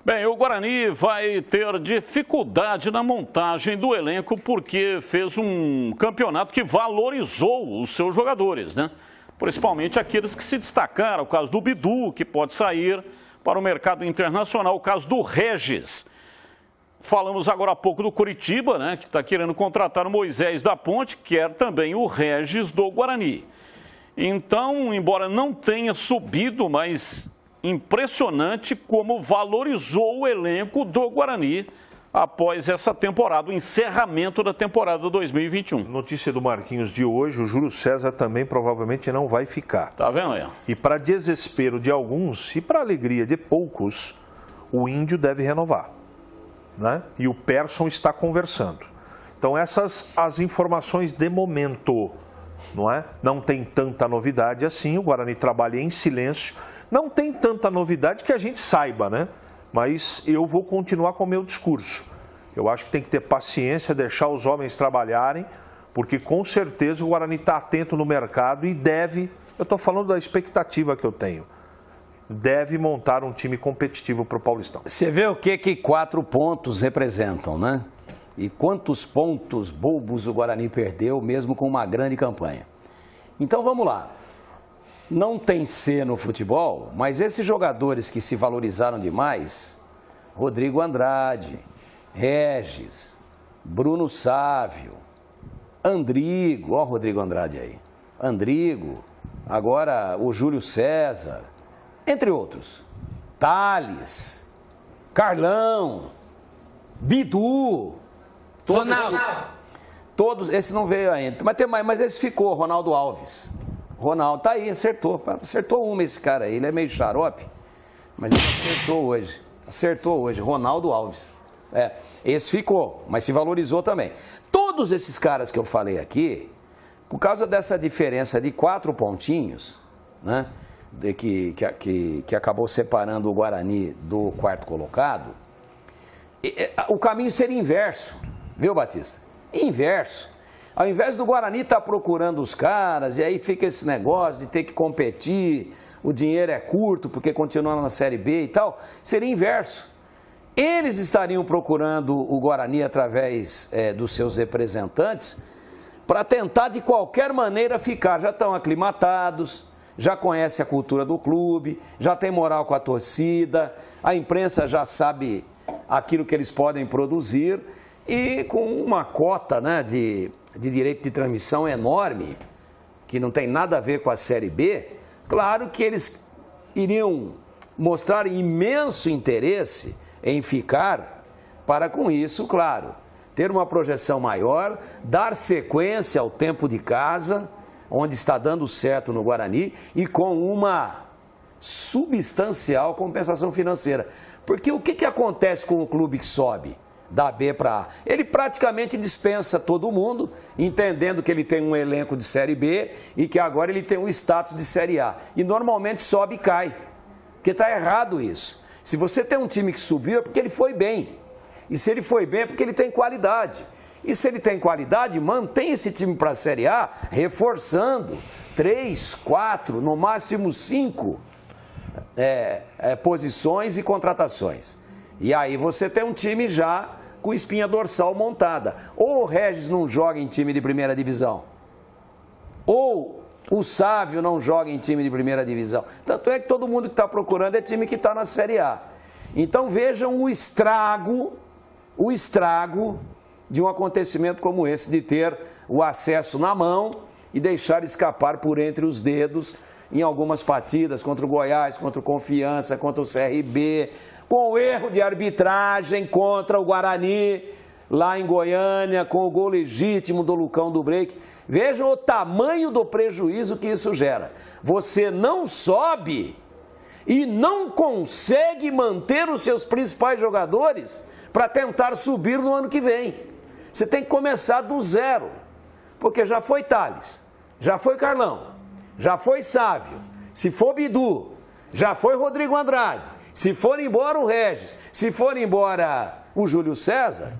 Bem, o Guarani vai ter dificuldade na montagem do elenco porque fez um campeonato que valorizou os seus jogadores, né? Principalmente aqueles que se destacaram, o caso do Bidu, que pode sair para o mercado internacional, o caso do Regis. Falamos agora há pouco do Curitiba, né, que está querendo contratar o Moisés da Ponte, que quer também o Regis do Guarani. Então, embora não tenha subido, mas impressionante como valorizou o elenco do Guarani após essa temporada, o encerramento da temporada 2021. Notícia do Marquinhos de hoje, o Júlio César também provavelmente não vai ficar. Tá vendo aí? E para desespero de alguns e para alegria de poucos, o Índio deve renovar, né? E o Persson está conversando. Então essas as informações de momento, não é? Não tem tanta novidade assim, o Guarani trabalha em silêncio. Não tem tanta novidade que a gente saiba, né? Mas eu vou continuar com o meu discurso. Eu acho que tem que ter paciência, deixar os homens trabalharem, porque com certeza o Guarani está atento no mercado e deve, eu estou falando da expectativa que eu tenho, deve montar um time competitivo para o Paulistão. Você vê o que 4 pontos representam, né? E quantos pontos bobos o Guarani perdeu, mesmo com uma grande campanha. Então vamos lá. Não tem C no futebol, mas esses jogadores que se valorizaram demais, Rodrigo Andrade, Regis, Bruno Sávio, Andrigo, ó o Rodrigo Andrade aí, Andrigo, agora o Júlio César, entre outros, Thales, Carlão, Bidu, todos, esse não veio ainda, mas tem mais, mas esse ficou, Ronaldo Alves. Ronaldo tá aí, acertou uma esse cara aí, ele é meio xarope, mas ele acertou hoje, Ronaldo Alves. Esse ficou, mas se valorizou também. Todos esses caras que eu falei aqui, por causa dessa diferença de 4 pontinhos, né, que acabou separando o Guarani do quarto colocado, o caminho seria inverso, viu, Batista? Inverso. Ao invés do Guarani estar procurando os caras, e aí fica esse negócio de ter que competir, o dinheiro é curto porque continua na Série B e tal, seria inverso. Eles estariam procurando o Guarani através dos seus representantes para tentar de qualquer maneira ficar. Já estão aclimatados, já conhecem a cultura do clube, já tem moral com a torcida, a imprensa já sabe aquilo que eles podem produzir e com uma cota, né, de direito de transmissão enorme, que não tem nada a ver com a Série B, claro que eles iriam mostrar imenso interesse em ficar, para com isso, claro, ter uma projeção maior, dar sequência ao tempo de casa, onde está dando certo no Guarani, e com uma substancial compensação financeira. Porque o que acontece com o clube que sobe da B para A? Ele praticamente dispensa todo mundo, entendendo que ele tem um elenco de Série B e que agora ele tem um status de Série A. E normalmente sobe e cai, porque está errado isso. Se você tem um time que subiu é porque ele foi bem. E se ele foi bem é porque ele tem qualidade. E se ele tem qualidade, mantém esse time para a Série A, reforçando 3, 4, no máximo 5 posições e contratações. E aí você tem um time já com espinha dorsal montada. Ou o Regis não joga em time de primeira divisão, ou o Sávio não joga em time de primeira divisão. Tanto é que todo mundo que está procurando é time que está na Série A. Então vejam o estrago de um acontecimento como esse, de ter o acesso na mão e deixar escapar por entre os dedos em algumas partidas, contra o Goiás, contra o Confiança, contra o CRB, com o erro de arbitragem contra o Guarani, lá em Goiânia, com o gol legítimo do Lucão do Break. Vejam o tamanho do prejuízo que isso gera. Você não sobe e não consegue manter os seus principais jogadores para tentar subir no ano que vem. Você tem que começar do zero, porque já foi Thales, já foi Carlão, já foi Sávio, se for Bidu, já foi Rodrigo Andrade, se for embora o Regis, se for embora o Júlio César,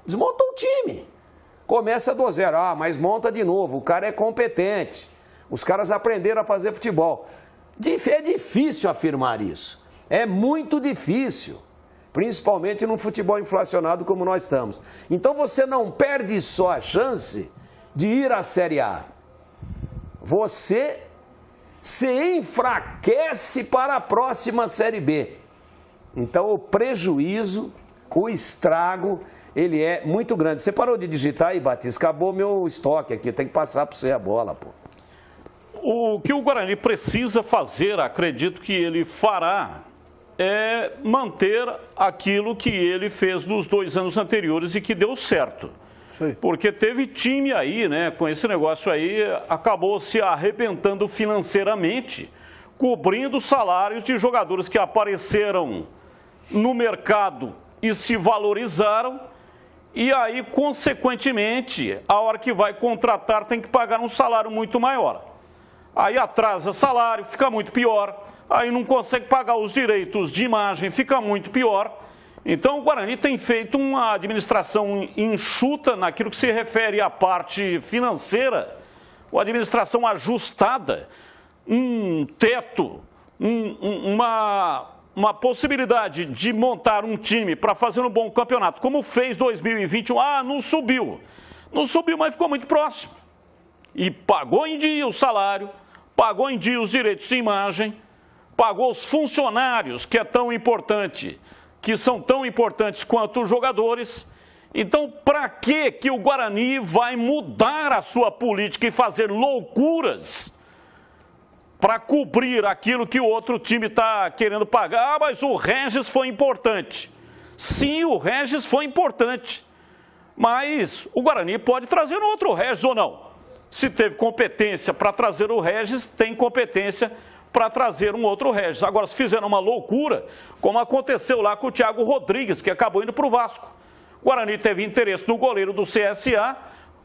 desmonta o time. Começa do zero, mas monta de novo, o cara é competente, os caras aprenderam a fazer futebol. É difícil afirmar isso, é muito difícil. Principalmente num futebol inflacionado como nós estamos. Então você não perde só a chance de ir à Série A. Você se enfraquece para a próxima Série B. Então o prejuízo, o estrago, ele é muito grande. Você parou de digitar aí, Batista? Acabou meu estoque aqui, tem que passar para você a bola, pô. O que o Guarani precisa fazer, acredito que ele fará, é manter aquilo que ele fez nos 2 anos anteriores e que deu certo. Sim. Porque teve time aí, né, com esse negócio aí, acabou se arrebentando financeiramente, cobrindo salários de jogadores que apareceram no mercado e se valorizaram, e aí, consequentemente, a hora que vai contratar tem que pagar um salário muito maior. Aí atrasa salário, fica muito pior, aí não consegue pagar os direitos de imagem, fica muito pior. Então o Guarani tem feito uma administração enxuta naquilo que se refere à parte financeira, uma administração ajustada, um teto, uma possibilidade de montar um time para fazer um bom campeonato, como fez 2021, não subiu. Não subiu, mas ficou muito próximo. E pagou em dia o salário, pagou em dia os direitos de imagem, pagou os funcionários, que é tão importante, que são tão importantes quanto os jogadores. Então, para que o Guarani vai mudar a sua política e fazer loucuras para cobrir aquilo que o outro time está querendo pagar? Mas o Regis foi importante. Sim, o Regis foi importante. Mas o Guarani pode trazer outro Regis ou não? Se teve competência para trazer o Regis, tem competência para trazer um outro Regis. Agora, se fizeram uma loucura, como aconteceu lá com o Thiago Rodrigues, que acabou indo para o Vasco. O Guarani teve interesse no goleiro do CSA,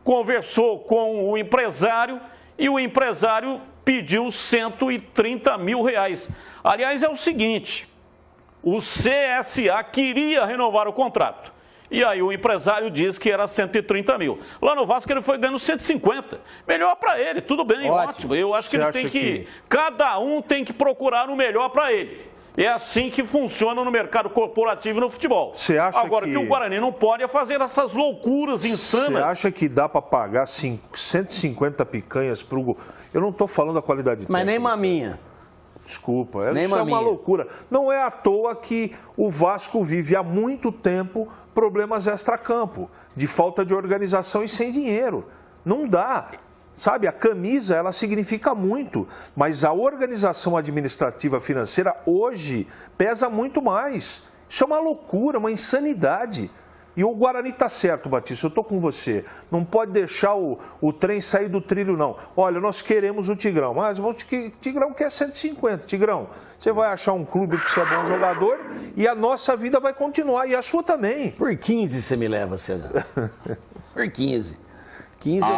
conversou com o empresário e o empresário pediu 130 mil reais. Aliás, é o seguinte, o CSA queria renovar o contrato. E aí o empresário diz que era 130 mil. Lá no Vasco ele foi ganhando 150. Melhor para ele, tudo bem, ótimo. Eu acho que ele tem que... Cada um tem que procurar o melhor para ele. É assim que funciona no mercado corporativo e no futebol. Agora, que o Guarani não pode é fazer essas loucuras insanas. Você acha que dá para pagar 150 picanhas para o... Eu não estou falando da qualidade técnica. Mas nem maminha. Desculpa, isso é uma loucura. Não é à toa que o Vasco vive há muito tempo problemas extracampo, de falta de organização e sem dinheiro. Não dá. Sabe, a camisa, ela significa muito, mas a organização administrativa financeira hoje pesa muito mais. Isso é uma loucura, uma insanidade. E o Guarani está certo, Batista, eu estou com você. Não pode deixar o trem sair do trilho, não. Olha, nós queremos o Tigrão, mas o Tigrão quer 150. Tigrão, você vai achar um clube que você é bom jogador e a nossa vida vai continuar, e a sua também. Por 15 você me leva, Cedão. Por 15. 15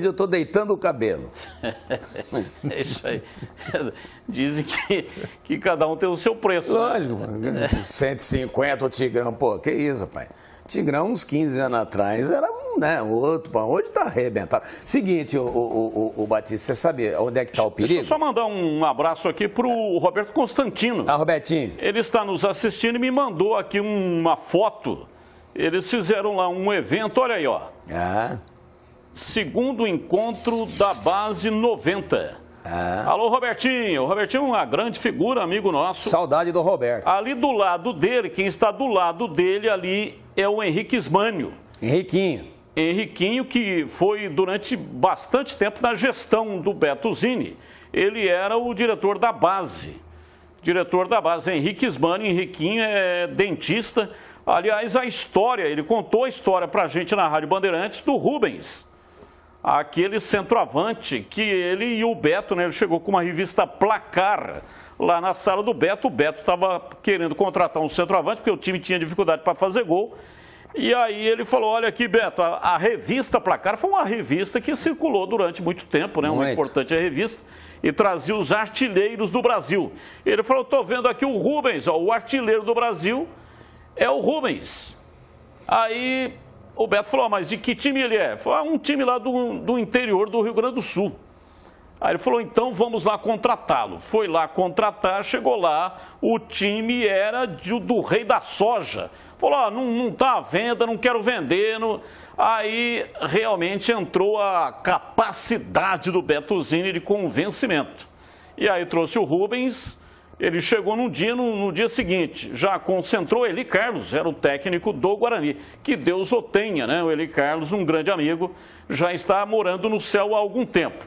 eu tô deitando o cabelo. É isso aí. Dizem que cada um tem o seu preço. Lógico, né? 150 o Tigrão, pô, que isso, rapaz. Tigrão, uns 15 anos atrás, era outro, hoje tá arrebentado. Seguinte, o Batista, você sabe onde é que tá o perigo? Deixa eu só mandar um abraço aqui pro Roberto Constantino. Robertinho. Ele está nos assistindo e me mandou aqui uma foto. Eles fizeram lá um evento, olha aí, ó. Segundo encontro da base 90. Alô, Robertinho. O Robertinho é uma grande figura, amigo nosso. Saudade do Roberto. Ali do lado dele, quem está do lado dele ali é o Henrique Ismânio. Henriquinho, que foi durante bastante tempo na gestão do Beto Zini. Ele era o diretor da base. Henrique Ismânio. Henriquinho é dentista. Aliás, ele contou a história pra gente na Rádio Bandeirantes do Rubens. Aquele centroavante que ele e o Beto, né? Ele chegou com uma revista Placar lá na sala do Beto. O Beto estava querendo contratar um centroavante, porque o time tinha dificuldade para fazer gol. E aí ele falou, olha aqui, Beto, a revista Placar foi uma revista que circulou durante muito tempo, né? Uma importante revista, e trazia os artilheiros do Brasil. Ele falou, estou vendo aqui o Rubens, ó, o artilheiro do Brasil é o Rubens. Aí o Beto falou, mas de que time ele é? Falou, um time lá do interior do Rio Grande do Sul. Aí ele falou, então vamos lá contratá-lo. Foi lá contratar, chegou lá, o time era do rei da soja. Falou, não está à venda, não quero vender. Não... Aí realmente entrou a capacidade do Bertuzzini de convencimento. E aí trouxe o Rubens, ele chegou no dia seguinte, já concentrou Eli Carlos, era o técnico do Guarani. Que Deus o tenha, né? O Eli Carlos, um grande amigo, já está morando no céu há algum tempo.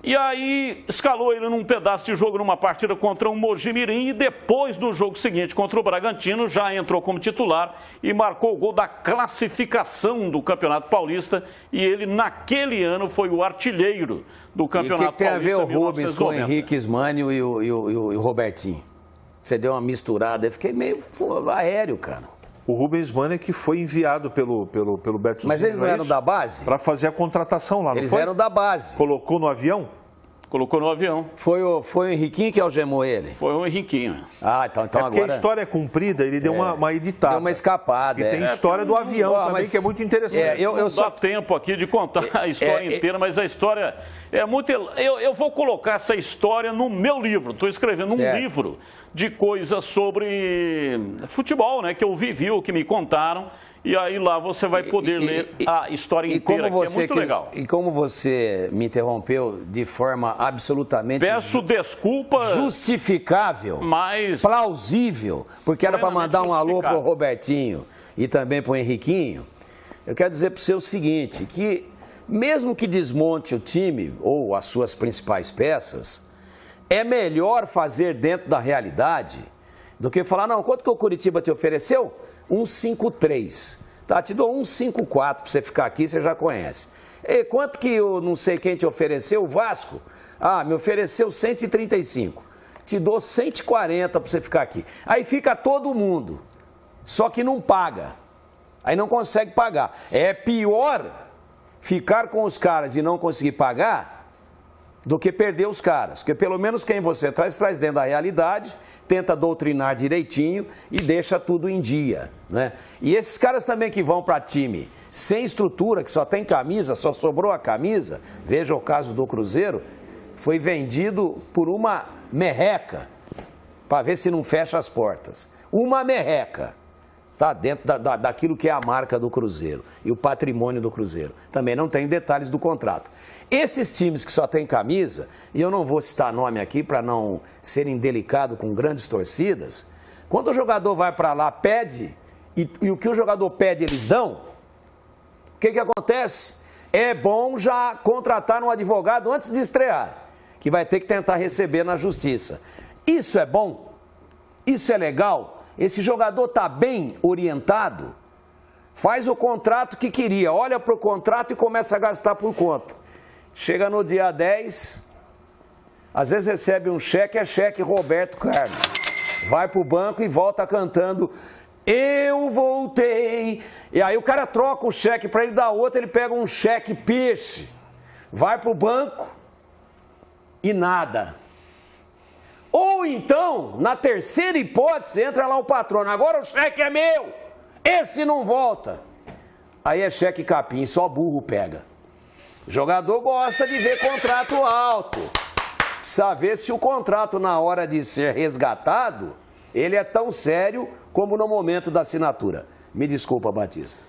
E aí escalou ele num pedaço de jogo, numa partida contra o Mojimirim, e depois do jogo seguinte contra o Bragantino, já entrou como titular e marcou o gol da classificação do Campeonato Paulista, e ele naquele ano foi o artilheiro do Campeonato Paulista. E o que tem a ver o Rubens com o Henrique Ismânio e o Robertinho? Você deu uma misturada, eu fiquei meio aéreo, cara. O Rubens Ismânio que foi enviado pelo Bertuzzini. Mas eles não eram da base? Para fazer a contratação lá, não foi? Eles eram da base. Colocou no avião? Colocou no avião. Foi o Henriquinho que algemou ele? Foi o Henriquinho. Ah, então porque agora... a história é comprida, ele deu uma editada. Deu uma escapada. E tem a história do avião também, que é muito interessante. Não dá tempo aqui de contar a história inteira, mas a história é muito... Eu vou colocar essa história no meu livro. Estou escrevendo um livro de coisas sobre futebol, né? Que eu vivi, o que me contaram. E aí lá você vai poder ler a história inteira, que é muito legal. E como você me interrompeu de forma absolutamente... Peço desculpa... Justificável, mas... plausível, porque era para mandar um alô para o Robertinho e também para o Henriquinho. Eu quero dizer para você o seguinte, que mesmo que desmonte o time ou as suas principais peças, é melhor fazer dentro da realidade do que falar, não, quanto que o Curitiba te ofereceu? 1,53. Tá, te dou 1,54 para você ficar aqui, você já conhece. E quanto que eu não sei quem te ofereceu? O Vasco? Ah, me ofereceu 135. Te dou 140 para você ficar aqui. Aí fica todo mundo, só que não paga. Aí não consegue pagar. É pior ficar com os caras e não conseguir pagar do que perder os caras. Porque pelo menos quem você traz dentro da realidade, tenta doutrinar direitinho e deixa tudo em dia, né? E esses caras também que vão para time sem estrutura, que só tem camisa, só sobrou a camisa, veja o caso do Cruzeiro, foi vendido por uma merreca, para ver se não fecha as portas. Uma merreca. Tá dentro daquilo que é a marca do Cruzeiro e o patrimônio do Cruzeiro. Também não tem detalhes do contrato. Esses times que só tem camisa, e eu não vou citar nome aqui para não ser indelicado com grandes torcidas, quando o jogador vai para lá, pede, e o que o jogador pede eles dão, o que acontece? É bom já contratar um advogado antes de estrear, que vai ter que tentar receber na justiça. Isso é bom? Isso é legal? Esse jogador está bem orientado, faz o contrato que queria, olha para o contrato e começa a gastar por conta. Chega no dia 10, às vezes recebe um cheque, é cheque Roberto Carlos. Vai para o banco e volta cantando, eu voltei. E aí o cara troca o cheque para ele dar outro, ele pega um cheque peixe, vai para o banco e nada. Ou então, na terceira hipótese, entra lá o patrono. Agora o cheque é meu, esse não volta. Aí é cheque capim, só burro pega. O jogador gosta de ver contrato alto. Precisa ver se o contrato, na hora de ser resgatado, ele é tão sério como no momento da assinatura. Me desculpa, Batista.